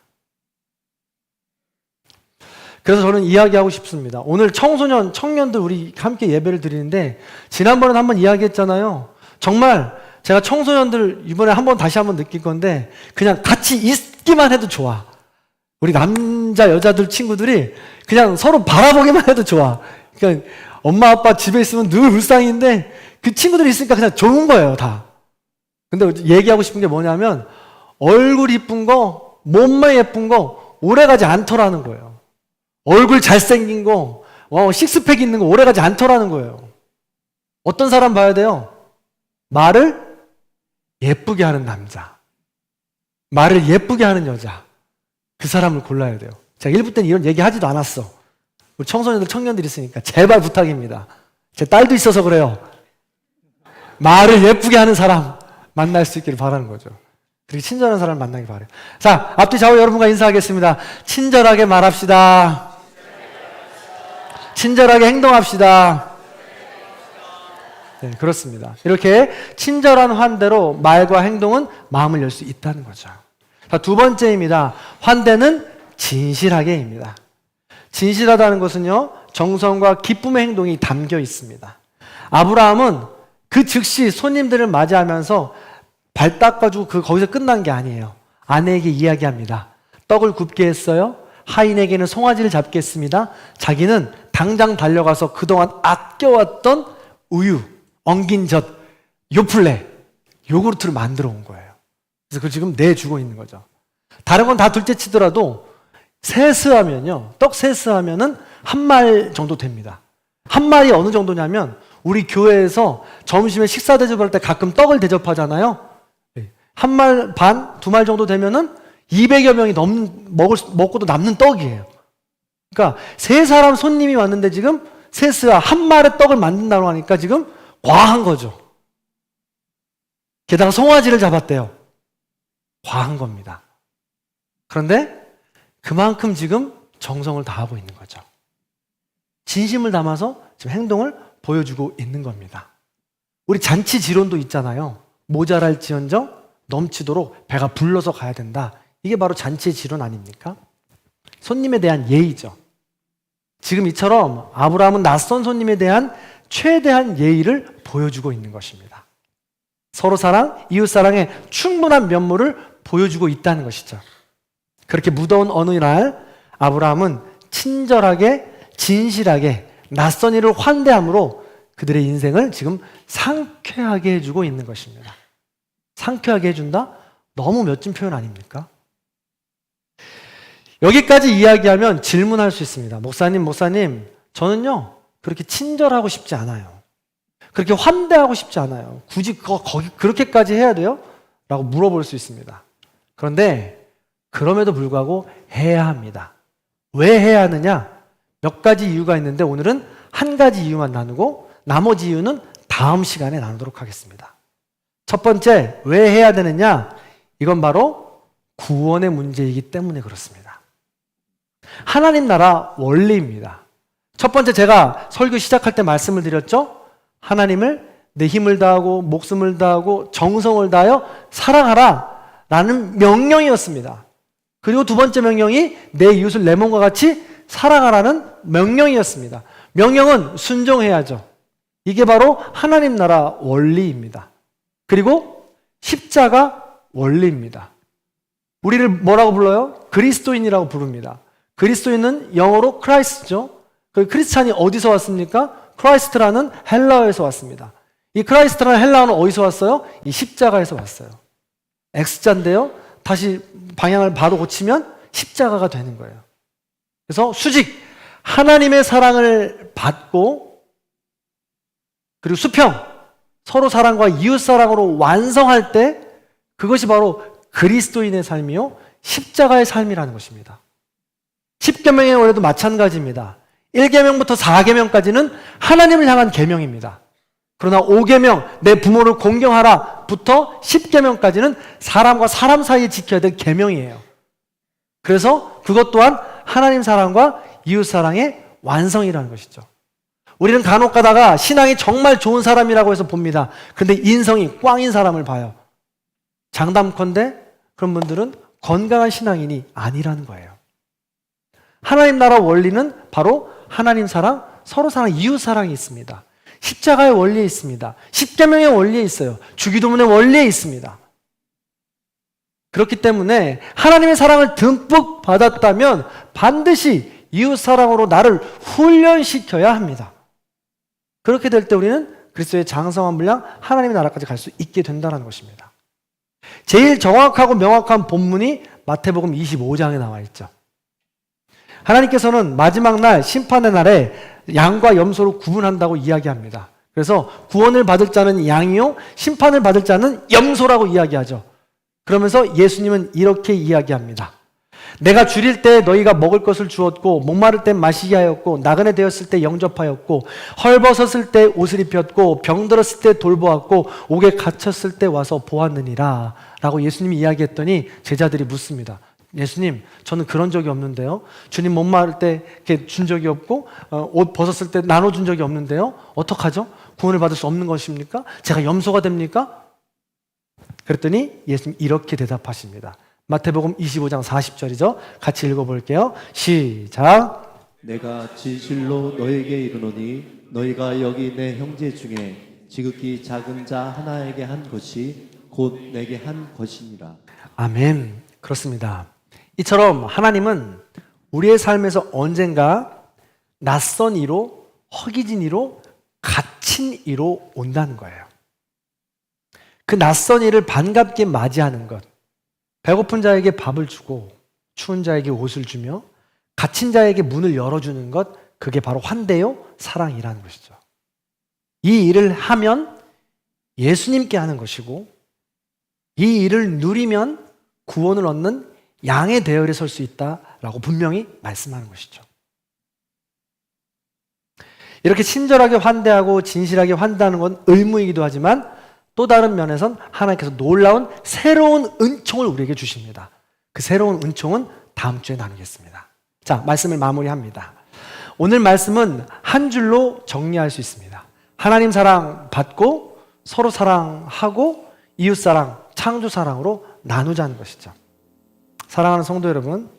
그래서 저는 이야기하고 싶습니다. 오늘 청년들 우리 함께 예배를 드리는데 지난번에 한번 이야기했잖아요. 정말 제가 청소년들 이번에 다시 한번 느낄 건데 그냥 같이 있기만 해도 좋아. 우리 남자 여자들 친구들이 그냥 서로 바라보기만 해도 좋아. 그러니까 엄마 아빠 집에 있으면 늘 울상인데 그 친구들이 있으니까 그냥 좋은 거예요, 다. 근데 얘기하고 싶은 게 뭐냐면 얼굴 이쁜 거, 몸매 예쁜 거 오래가지 않더라는 거예요. 얼굴 잘생긴 거, 식스팩 있는 거 오래가지 않더라는 거예요. 어떤 사람 봐야 돼요? 말을 예쁘게 하는 남자, 말을 예쁘게 하는 여자, 그 사람을 골라야 돼요. 제가 1부 때는 이런 얘기 하지도 않았어. 우리 청소년들, 청년들이 있으니까 제발 부탁입니다. 제 딸도 있어서 그래요. 말을 예쁘게 하는 사람 만날 수 있기를 바라는 거죠. 그렇게 친절한 사람을 만나기 바라요. 자, 앞뒤 좌우 여러분과 인사하겠습니다. 친절하게 말합시다. 친절하게 행동합시다. 네, 그렇습니다. 이렇게 친절한 환대로 말과 행동은 마음을 열 수 있다는 거죠. 자, 두 번째입니다. 환대는 진실하게입니다. 진실하다는 것은요, 정성과 기쁨의 행동이 담겨 있습니다. 아브라함은 그 즉시 손님들을 맞이하면서 발 닦아주고 거기서 끝난 게 아니에요. 아내에게 이야기합니다. 떡을 굽게 했어요. 하인에게는 송아지를 잡겠습니다. 자기는 당장 달려가서 그동안 아껴왔던 우유, 엉긴 젖, 요플레, 요구르트를 만들어 온 거예요. 그래서 그걸 지금 내주고 있는 거죠. 다른 건 다 둘째 치더라도 세스하면요, 떡 세스하면은 한 말 정도 됩니다. 한 말이 어느 정도냐면 우리 교회에서 점심에 식사 대접할 때 가끔 떡을 대접하잖아요. 한 말 반, 두 말 정도 되면은 200여 명이 먹고도 남는 떡이에요. 그러니까 세 사람 손님이 왔는데 지금 세스와 한 말의 떡을 만든다고 하니까 지금 과한 거죠. 게다가 송아지를 잡았대요. 과한 겁니다. 그런데 그만큼 지금 정성을 다하고 있는 거죠. 진심을 담아서 지금 행동을 보여주고 있는 겁니다. 우리 잔치 지론도 있잖아요. 모자랄지언정 넘치도록 배가 불러서 가야 된다. 이게 바로 잔치의 지론 아닙니까? 손님에 대한 예의죠. 지금 이처럼 아브라함은 낯선 손님에 대한 최대한 예의를 보여주고 있는 것입니다. 서로 사랑, 이웃 사랑의 충분한 면모를 보여주고 있다는 것이죠. 그렇게 무더운 어느 날 아브라함은 친절하게, 진실하게 낯선 이를 환대함으로 그들의 인생을 지금 상쾌하게 해주고 있는 것입니다. 상쾌하게 해준다? 너무 멋진 표현 아닙니까? 여기까지 이야기하면 질문할 수 있습니다. 목사님, 저는요, 그렇게 친절하고 싶지 않아요. 그렇게 환대하고 싶지 않아요. 굳이 거기 그렇게까지 해야 돼요? 라고 물어볼 수 있습니다. 그런데 그럼에도 불구하고 해야 합니다. 왜 해야 하느냐? 몇 가지 이유가 있는데 오늘은 한 가지 이유만 나누고 나머지 이유는 다음 시간에 나누도록 하겠습니다. 첫 번째, 왜 해야 되느냐? 이건 바로 구원의 문제이기 때문에 그렇습니다. 하나님 나라 원리입니다. 첫 번째, 제가 설교 시작할 때 말씀을 드렸죠? 하나님을 내 힘을 다하고 목숨을 다하고 정성을 다하여 사랑하라 라는 명령이었습니다. 그리고 두 번째 명령이 내 이웃을 내 몸과 같이 사랑하라는 명령이었습니다. 명령은 순종해야죠. 이게 바로 하나님 나라 원리입니다. 그리고 십자가 원리입니다. 우리를 뭐라고 불러요? 그리스도인이라고 부릅니다. 그리스도인은 영어로 크라이스트죠. 그 크리스찬이 어디서 왔습니까? 크라이스트라는 헬라어에서 왔습니다. 이 크라이스트라는 헬라어는 어디서 왔어요? 이 십자가에서 왔어요. X자인데요. 다시 방향을 바로 고치면 십자가가 되는 거예요. 그래서 수직, 하나님의 사랑을 받고 그리고 수평, 서로 사랑과 이웃 사랑으로 완성할 때 그것이 바로 그리스도인의 삶이요 십자가의 삶이라는 것입니다. 10계명의 원래도 마찬가지입니다. 1계명부터 4계명까지는 하나님을 향한 계명입니다. 그러나 5계명 내 부모를 공경하라부터 10계명까지는 사람과 사람 사이에 지켜야 될 계명이에요. 그래서 그것 또한 하나님 사랑과 이웃 사랑의 완성이라는 것이죠. 우리는 간혹 가다가 신앙이 정말 좋은 사람이라고 해서 봅니다. 그런데 인성이 꽝인 사람을 봐요. 장담컨대 그런 분들은 건강한 신앙인이 아니라는 거예요. 하나님 나라 원리는 바로 하나님 사랑, 서로 사랑, 이웃 사랑이 있습니다. 십자가의 원리에 있습니다. 십계명의 원리에 있어요. 주기도문의 원리에 있습니다. 그렇기 때문에 하나님의 사랑을 듬뿍 받았다면 반드시 이웃 사랑으로 나를 훈련시켜야 합니다. 그렇게 될 때 우리는 그리스도의 장성한 분량 하나님의 나라까지 갈 수 있게 된다는 것입니다. 제일 정확하고 명확한 본문이 마태복음 25장에 나와 있죠. 하나님께서는 마지막 날 심판의 날에 양과 염소를 구분한다고 이야기합니다. 그래서 구원을 받을 자는 양이요 심판을 받을 자는 염소라고 이야기하죠. 그러면서 예수님은 이렇게 이야기합니다. 내가 줄일 때 너희가 먹을 것을 주었고 목마를 때 마시게 하였고 나그네 되었을 때 영접하였고 헐벗었을 때 옷을 입혔고 병들었을 때 돌보았고 옥에 갇혔을 때 와서 보았느니라 라고 예수님이 이야기했더니 제자들이 묻습니다. 예수님, 저는 그런 적이 없는데요. 주님 목마를 때 이렇게 준 적이 없고 옷 벗었을 때 나눠준 적이 없는데요. 어떡하죠? 구원을 받을 수 없는 것입니까? 제가 염소가 됩니까? 그랬더니 예수님 이렇게 대답하십니다. 마태복음 25장 40절이죠. 같이 읽어볼게요. 시작. 내가 진실로 너에게 이르노니 너희가 여기 내 형제 중에 지극히 작은 자 하나에게 한 것이 곧 내게 한 것이니라. 아멘. 그렇습니다. 이처럼 하나님은 우리의 삶에서 언젠가 낯선 이로, 허기진 이로, 갇힌 이로 온다는 거예요. 그 낯선 이를 반갑게 맞이하는 것, 배고픈 자에게 밥을 주고 추운 자에게 옷을 주며 갇힌 자에게 문을 열어주는 것, 그게 바로 환대요 사랑이라는 것이죠. 이 일을 하면 예수님께 하는 것이고 이 일을 누리면 구원을 얻는 양의 대열에 설 수 있다라고 분명히 말씀하는 것이죠. 이렇게 친절하게 환대하고 진실하게 환대하는 건 의무이기도 하지만 또 다른 면에선 하나님께서 놀라운 새로운 은총을 우리에게 주십니다. 그 새로운 은총은 다음 주에 나누겠습니다. 자, 말씀을 마무리합니다. 오늘 말씀은 한 줄로 정리할 수 있습니다. 하나님 사랑 받고 서로 사랑하고 이웃 사랑, 창조 사랑으로 나누자는 것이죠. 사랑하는 성도 여러분,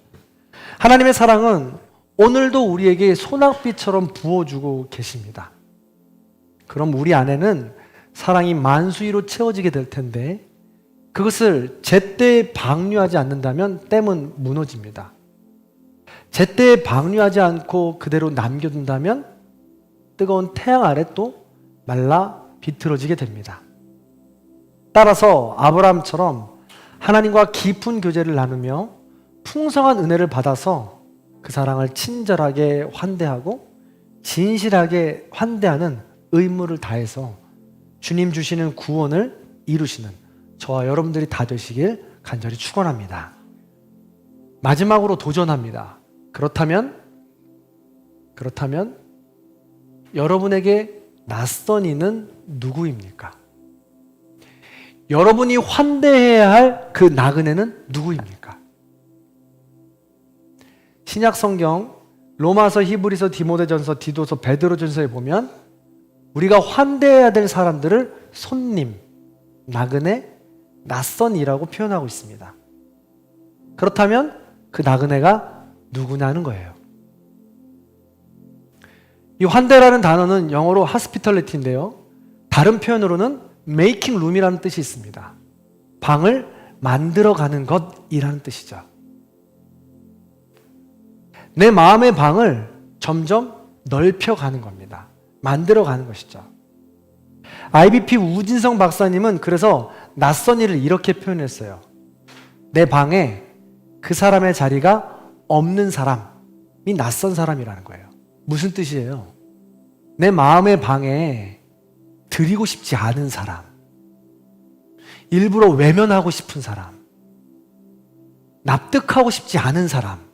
하나님의 사랑은 오늘도 우리에게 소낙비처럼 부어주고 계십니다. 그럼 우리 안에는 사랑이 만수위로 채워지게 될 텐데 그것을 제때 방류하지 않는다면 댐은 무너집니다. 제때 방류하지 않고 그대로 남겨둔다면 뜨거운 태양 아래 또 말라 비틀어지게 됩니다. 따라서 아브라함처럼 하나님과 깊은 교제를 나누며 풍성한 은혜를 받아서 그 사랑을 친절하게 환대하고 진실하게 환대하는 의무를 다해서 주님 주시는 구원을 이루시는 저와 여러분들이 다 되시길 간절히 축원합니다. 마지막으로 도전합니다. 그렇다면 여러분에게 낯선 이는 누구입니까? 여러분이 환대해야 할 그 나그네는 누구입니까? 신약 성경 로마서, 히브리서, 디모데전서, 디도서, 베드로전서에 보면 우리가 환대해야 될 사람들을 손님, 나그네, 낯선이라고 표현하고 있습니다. 그렇다면 그 나그네가 누구냐는 거예요. 이 환대라는 단어는 영어로 hospitality인데요. 다른 표현으로는 making room이라는 뜻이 있습니다. 방을 만들어가는 것이라는 뜻이죠. 내 마음의 방을 점점 넓혀가는 겁니다. 만들어가는 것이죠. IBP 우진성 박사님은 그래서 낯선 이를 이렇게 표현했어요. 내 방에 그 사람의 자리가 없는 사람이 낯선 사람이라는 거예요. 무슨 뜻이에요? 내 마음의 방에 들이고 싶지 않은 사람, 일부러 외면하고 싶은 사람, 납득하고 싶지 않은 사람,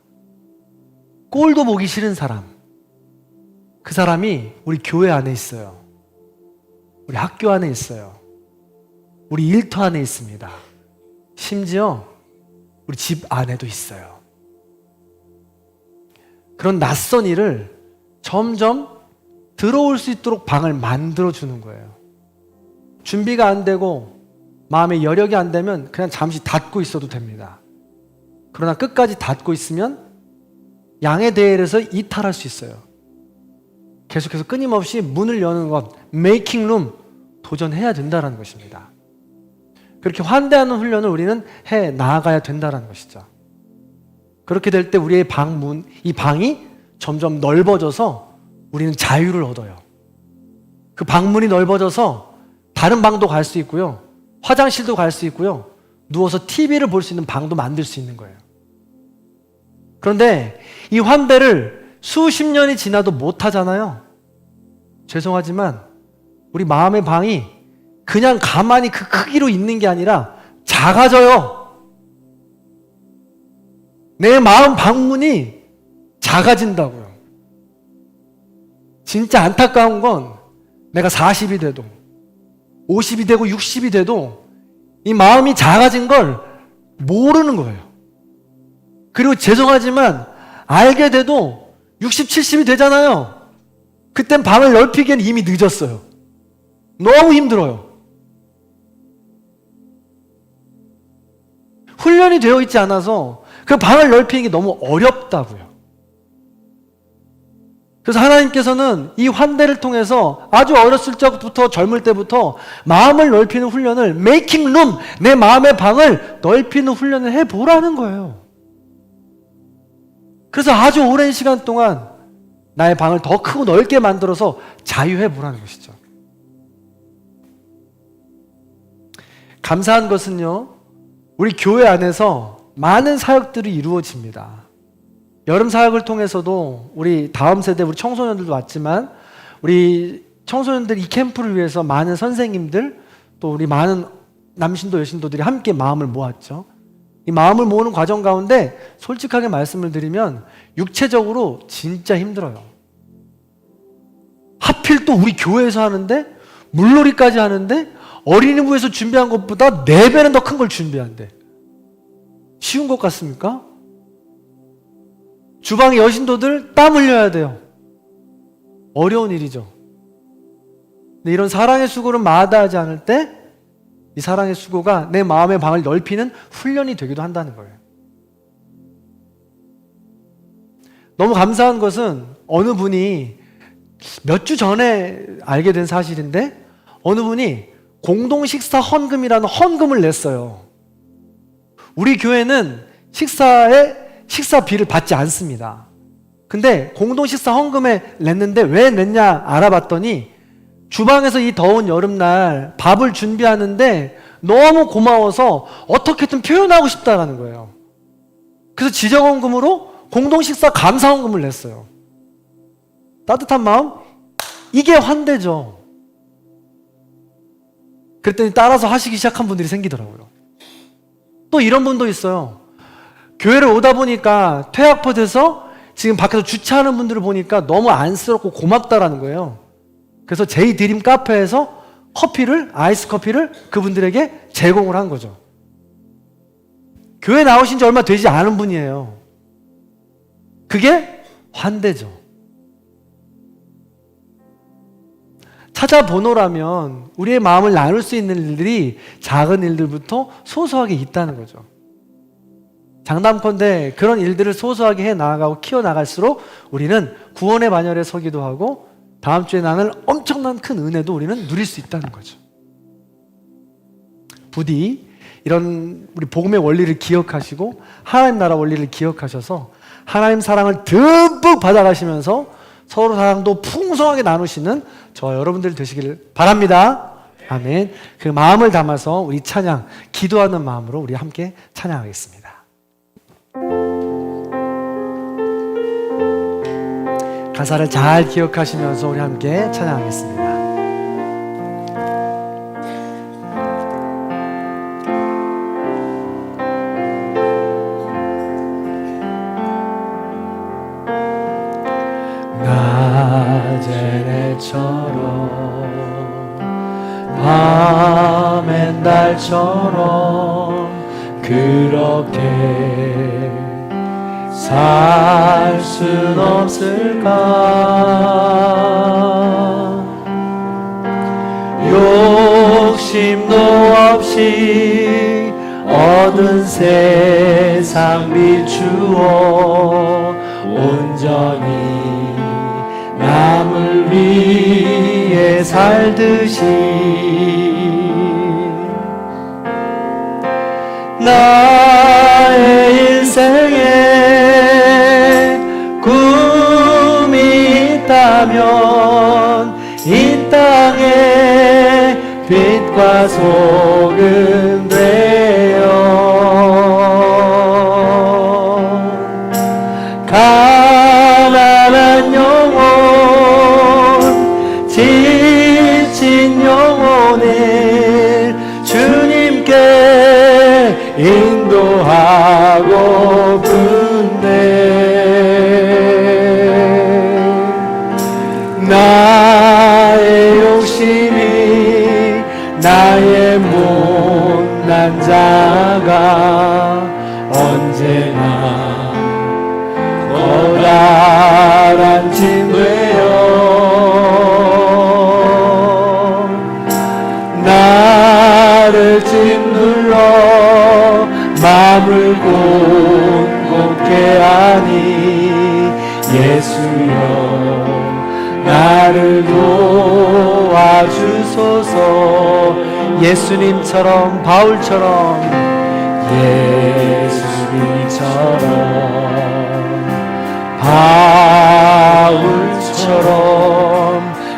꼴도 보기 싫은 사람, 그 사람이 우리 교회 안에 있어요. 우리 학교 안에 있어요. 우리 일터 안에 있습니다. 심지어 우리 집 안에도 있어요. 그런 낯선 일을 점점 들어올 수 있도록 방을 만들어주는 거예요. 준비가 안 되고 마음의 여력이 안 되면 그냥 잠시 닫고 있어도 됩니다. 그러나 끝까지 닫고 있으면 양의 대열에서 이탈할 수 있어요. 계속해서 끊임없이 문을 여는 것, 메이킹 룸 도전해야 된다는 것입니다. 그렇게 환대하는 훈련을 우리는 해 나아가야 된다는 것이죠. 그렇게 될 때 우리의 방문, 이 방이 점점 넓어져서 우리는 자유를 얻어요. 그 방문이 넓어져서 다른 방도 갈 수 있고요. 화장실도 갈 수 있고요. 누워서 TV를 볼 수 있는 방도 만들 수 있는 거예요. 그런데 이 환대를 수십 년이 지나도 못 하잖아요. 죄송하지만 우리 마음의 방이 그냥 가만히 그 크기로 있는 게 아니라 작아져요. 내 마음 방문이 작아진다고요. 진짜 안타까운 건 내가 40이 돼도 50이 되고 60이 돼도 이 마음이 작아진 걸 모르는 거예요. 그리고 죄송하지만 알게 돼도 60, 70이 되잖아요. 그땐 방을 넓히기엔 이미 늦었어요. 너무 힘들어요. 훈련이 되어 있지 않아서 그 방을 넓히는 게 너무 어렵다고요. 그래서 하나님께서는 이 환대를 통해서 아주 어렸을 적부터 젊을 때부터 마음을 넓히는 훈련을 메이킹 룸, 내 마음의 방을 넓히는 훈련을 해보라는 거예요. 그래서 아주 오랜 시간 동안 나의 방을 더 크고 넓게 만들어서 자유해보라는 것이죠. 감사한 것은요, 우리 교회 안에서 많은 사역들이 이루어집니다. 여름 사역을 통해서도 우리 다음 세대 우리 청소년들도 왔지만 우리 청소년들 이 캠프를 위해서 많은 선생님들 또 우리 많은 남신도 여신도들이 함께 마음을 모았죠. 이 마음을 모으는 과정 가운데 솔직하게 말씀을 드리면 육체적으로 진짜 힘들어요. 하필 또 우리 교회에서 하는데 물놀이까지 하는데 어린이부에서 준비한 것보다 4배는 더 큰 걸 준비한대. 쉬운 것 같습니까? 주방의 여신도들 땀 흘려야 돼요. 어려운 일이죠. 근데 이런 사랑의 수고를 마다하지 않을 때 이 사랑의 수고가 내 마음의 방을 넓히는 훈련이 되기도 한다는 거예요. 너무 감사한 것은 어느 분이 몇 주 전에 알게 된 사실인데 어느 분이 공동식사 헌금이라는 헌금을 냈어요. 우리 교회는 식사비를 받지 않습니다. 근데 공동식사 헌금에 냈는데 왜 냈냐 알아봤더니 주방에서 이 더운 여름날 밥을 준비하는데 너무 고마워서 어떻게든 표현하고 싶다라는 거예요. 그래서 지정원금으로 공동식사 감사원금을 냈어요. 따뜻한 마음? 이게 환대죠. 그랬더니 따라서 하시기 시작한 분들이 생기더라고요. 또 이런 분도 있어요. 교회를 오다 보니까 퇴학포 돼서 지금 밖에서 주차하는 분들을 보니까 너무 안쓰럽고 고맙다라는 거예요. 그래서 제이드림 카페에서 아이스 커피를 그분들에게 제공을 한 거죠. 교회 나오신 지 얼마 되지 않은 분이에요. 그게 환대죠. 찾아보노라면 우리의 마음을 나눌 수 있는 일들이 작은 일들부터 소소하게 있다는 거죠. 장담컨대 그런 일들을 소소하게 해 나아가고 키워 나갈수록 우리는 구원의 반열에 서기도 하고 다음 주에 나눌 엄청난 큰 은혜도 우리는 누릴 수 있다는 거죠. 부디 이런 우리 복음의 원리를 기억하시고 하나님 나라 원리를 기억하셔서 하나님 사랑을 듬뿍 받아가시면서 서로 사랑도 풍성하게 나누시는 저와 여러분들 되시길 바랍니다. 아멘. 그 마음을 담아서 우리 찬양, 기도하는 마음으로 우리 함께 찬양하겠습니다. 가사를 잘 기억하시면서 우리 함께 찬양하겠습니다. 낮에처럼 밤엔 달처럼 그렇게 살 순 없을까? 욕심도 없이 얻은 세상 비추어 온전히 남을 위해 살듯이 나의 인생에 꿈이 있다면 이 땅에 빛과 소금 되어 가난한 영혼 지친 영혼을 주님께 인도하고픈네 나의 욕심이 나의 못난 자가 언제나 커다란 짐 되어 나를 짓눌러 마음을 곤곤케 하니 예수여 나를 도와주소서 예수님처럼 바울처럼 예수님처럼 바울처럼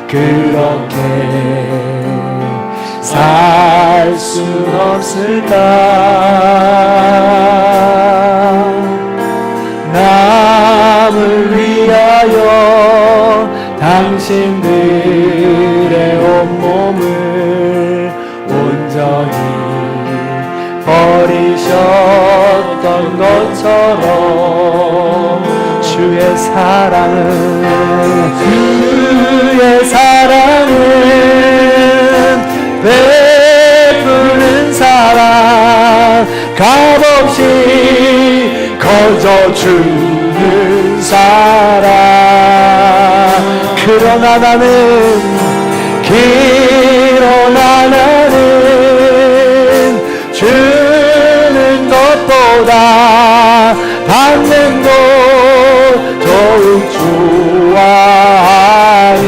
그렇게 살 수 없을까? 남을 위하여 당신들의 온몸을 온전히 버리셨던 것처럼 주의 사랑은 베푸는 사랑 값없이 거저주는 사랑 그러나 나는 주는 것보다 받는 것 더욱 좋아하니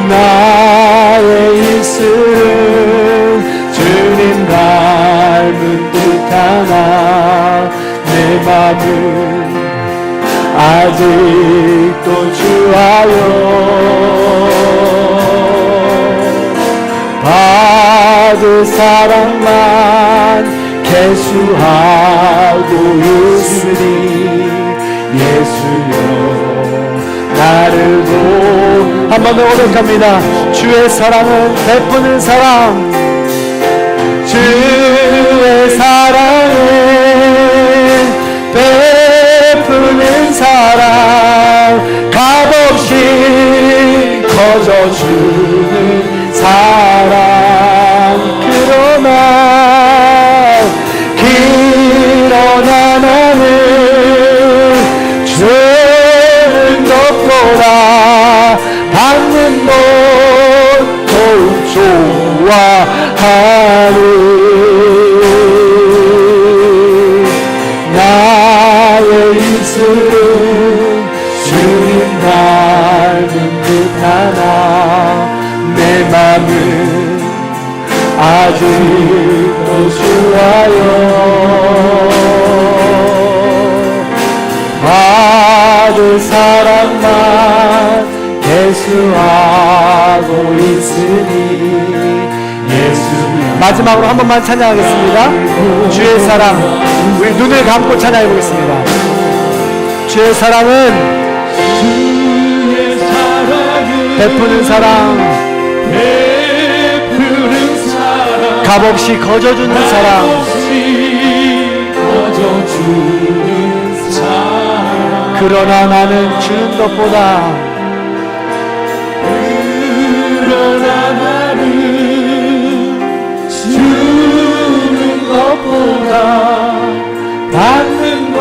나의 입술은 주님 닮은 듯하나 내 맘은 아직도 주하여 받을 사랑만 개수하고 있으니 예수여 나를 한 번 더 고백합니다. 주의 사랑은 베푸는 사랑, 주의 사랑은 베푸는 사랑, 값없이 거저주는 사랑. 그러나 나는 주는 것보다 받는 것 더욱 좋아하는 나의 입술은 주님 닮은 듯하나 내 맘은 아직도 좋아요. 받을 사랑만 개수하고 있으니 예수. 마지막으로 한 번만 찬양하겠습니다. 주의 사랑, 우리 눈을 감고 찬양해 보겠습니다. 주의 사랑은 베푸는 사랑, 값없이 거저주는 사랑. 그러나 나는 주는 것보다 받는 것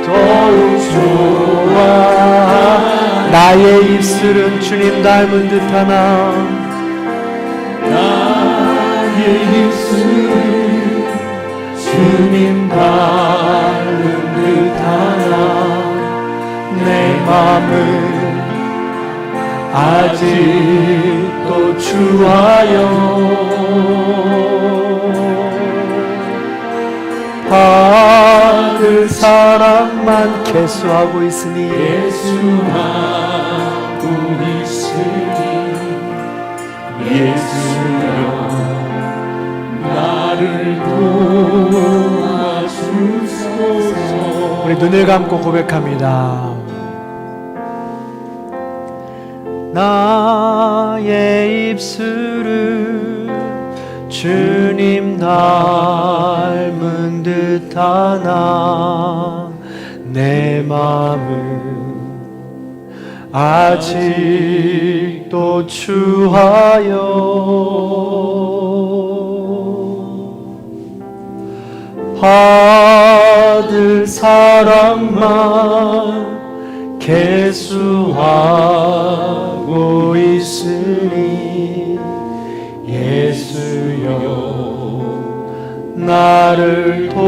더욱 좋아. 나의 입술은 주님 닮은 듯하나 나의 입술은 주님 닮은 듯하나 내 맘은 아직도 주하여 받을 사랑만 개수하고 있으니 예수여 나를 도와주소서. 우리 눈을 감고 고백합니다. 나의 입술은 주님 닮은 듯하나 내 마음은 아직도 주하여 받을 사랑만 개수하고 있으니 예수여 나를 도와주소서.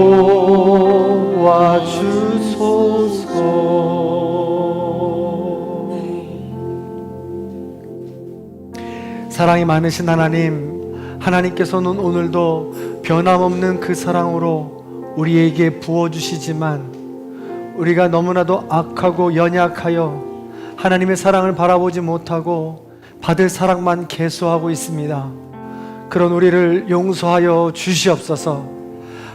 사랑이 많으신 하나님께서는 오늘도 변함없는 그 사랑으로 우리에게 부어주시지만 우리가 너무나도 악하고 연약하여 하나님의 사랑을 바라보지 못하고 받을 사랑만 개수하고 있습니다. 그런 우리를 용서하여 주시옵소서.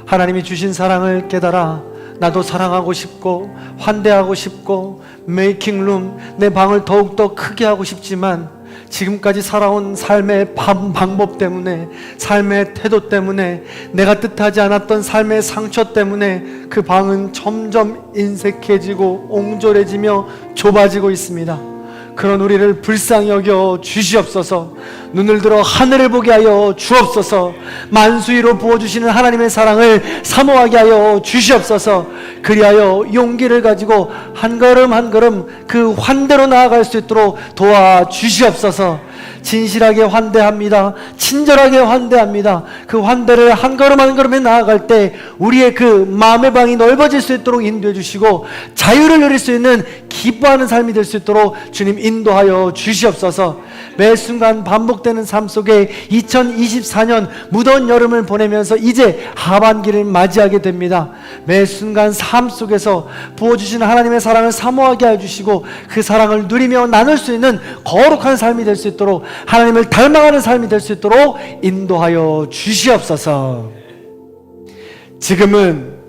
하나님이 주신 사랑을 깨달아 나도 사랑하고 싶고 환대하고 싶고 메이킹룸 내 방을 더욱더 크게 하고 싶지만 지금까지 살아온 삶의 방법 때문에, 삶의 태도 때문에, 내가 뜻하지 않았던 삶의 상처 때문에 그 방은 점점 인색해지고 옹졸해지며 좁아지고 있습니다. 그런 우리를 불쌍히 여겨 주시옵소서. 눈을 들어 하늘을 보게 하여 주옵소서. 만수위로 부어주시는 하나님의 사랑을 사모하게 하여 주시옵소서. 그리하여 용기를 가지고 한 걸음 한 걸음 그 환대로 나아갈 수 있도록 도와주시옵소서. 진실하게 환대합니다. 친절하게 환대합니다. 그 환대를 한 걸음 한 걸음에 나아갈 때 우리의 그 마음의 방이 넓어질 수 있도록 인도해 주시고 자유를 누릴 수 있는 기뻐하는 삶이 될 수 있도록 주님 인도하여 주시옵소서. 매 순간 반복되는 삶 속에 2024년 무더운 여름을 보내면서 이제 하반기를 맞이하게 됩니다. 매 순간 삶 속에서 부어주시는 하나님의 사랑을 사모하게 해주시고 그 사랑을 누리며 나눌 수 있는 거룩한 삶이 될 수 있도록, 하나님을 닮아가는 삶이 될 수 있도록 인도하여 주시옵소서. 지금은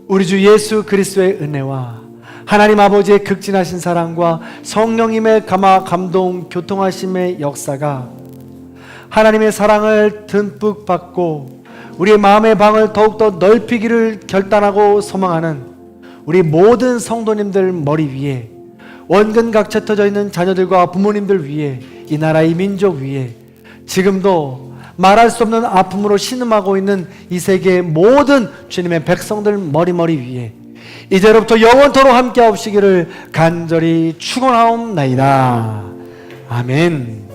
우리 주 예수 그리스도의 은혜와 하나님 아버지의 극진하신 사랑과 성령님의 감동 교통하심의 역사가 하나님의 사랑을 듬뿍 받고 우리의 마음의 방을 더욱더 넓히기를 결단하고 소망하는 우리 모든 성도님들 머리 위에, 원근 각처 터져 있는 자녀들과 부모님들 위에, 이 나라의 민족 위에, 지금도 말할 수 없는 아픔으로 신음하고 있는 이 세계의 모든 주님의 백성들 머리 위에 이제로부터 영원토록 함께 하시기를 간절히 축원하옵나이다. 아멘.